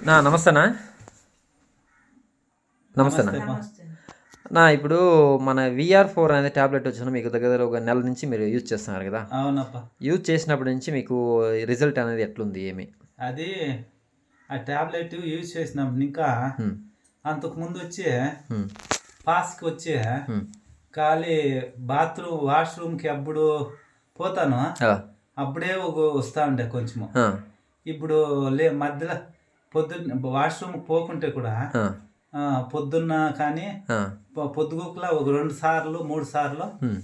నమస్తేనా. నమస్తేనా. నమస్తే. ఇప్పుడు మన VR4 అనే ట్యాబ్లెట్ వచ్చిన మీకు దగ్గర ఒక నెల నుంచి మీరు యూజ్ చేస్తున్నారు కదా. అవునప్ప. యూజ్ చేసినప్పటి నుంచి మీకు రిజల్ట్ అనేది ఎట్లుంది ఏమి? అది ఆ టాబ్లెట్ యూజ్ చేసినప్పుడు ఇంకా హ్మ్. అంతకుముందు వచ్చి హ్మ్. పాస్కి వచ్చి హ్మ్. ఖాళీ వాష్రూమ్కి అప్పుడు పోతాను, ఆ, అప్పుడే వస్తూ ఉండే కొంచెము. ఆ, ఇప్పుడు మధ్యలో పొద్దున్న వాష్రూమ్కి పోకుంటే కూడా ఆ, పొద్దున్న కానీ ఆ. పొద్దుగుకులా ఒక 2 సార్లు 3 సార్లు హ్మ్.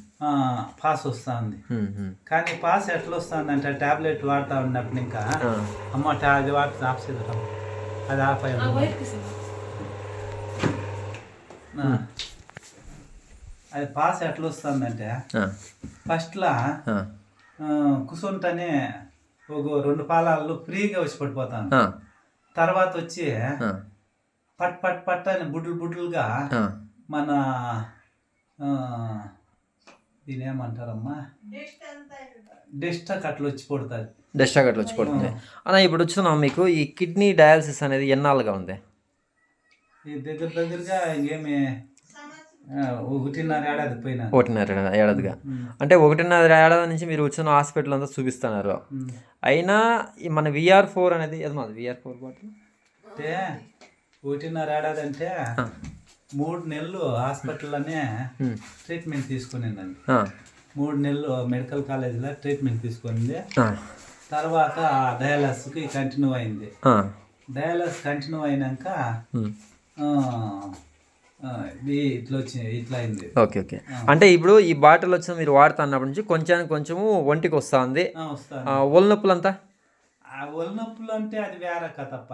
పాస్ వస్తుంది. హ్మ్. హ్మ్. కానీ పాస్ ఎట్లా వస్తుంది అంటే టాబ్లెట్ వాడుతూ ఉన్నప్పుడు ఇంకా ఆ. అమ్మ అది వాడుతుంది ఆఫ్ చేద్దాం, అది ఆఫ్ అయ్యింది. అది పాస్ ఎట్లా వస్తుందంటే ఆ. ఫస్ట్లో ఆ. కూర్చుంటేనే ఒక 2 పాలాలు ఫ్రీగా వచ్చి పడిపోతాను. ఆ. తర్వాత వచ్చి ఆ. పట్ పట్ పట్ అని బుడ్లుగా ఆ. మన దీని ఏమంటారమ్మా, డస్ట్ అట్లా వచ్చి పడుతుంది. డస్ట్ అట్లా వచ్చి పడుతుంది అన్న. ఇప్పుడు వచ్చిన మీకు ఈ కిడ్నీ డయాలసిస్ అనేది ఎన్నాళ్ళుగా ఉంది? ఈ దగ్గరగా ఇంకేమి 1.5 ఏడాది పోయినా. 1.5 ఏడాదిగా. అంటే 1.5 ఏడాది నుంచి మీరు వచ్చిన హాస్పిటల్ అంతా చూపిస్తున్నారు. అయినా ఈ మన VR4 అనేది ఏదో మాది VR4 బాటిల్ అంటే 1.5 ఏడాది అంటే 3 నెలలు హాస్పిటల్లోనే ట్రీట్మెంట్ తీసుకునిందండి. 3 నెలలు మెడికల్ కాలేజీలో ట్రీట్మెంట్ తీసుకునింది. తర్వాత డయాలసిస్కి కంటిన్యూ అయింది. డయాలసిస్ కంటిన్యూ అయినాక ఇట్లా అయింది. Okay okay. అంటే ఇప్పుడు ఈ బాటిల్ వచ్చిన మీరు వాడుతున్నప్పటి నుంచి కొంచెము ఒంటికి వస్తుంది. ఒళ్ళు నొప్పులు అంతా ఒళ్ళు నొప్పులు అంటే అది వేరే కథప్ప.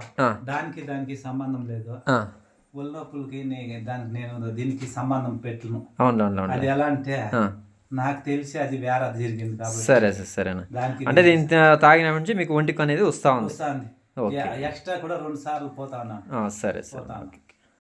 దానికి సంబంధం లేదు. ఒళ్ళు నొప్పులకి దానికి నేను దీనికి సంబంధం పెట్టను. అది ఎలా అంటే నాకు తెలిసి అది వేరే జరిగింది కాబట్టి. సరేనా. అంటే దీన్ని తాగిన నుంచి మీకు ఒంటికి అనేది వస్తుంది. ఎక్స్ట్రా కూడా 2 సార్లు పోతా ఉన్నాను. సరే.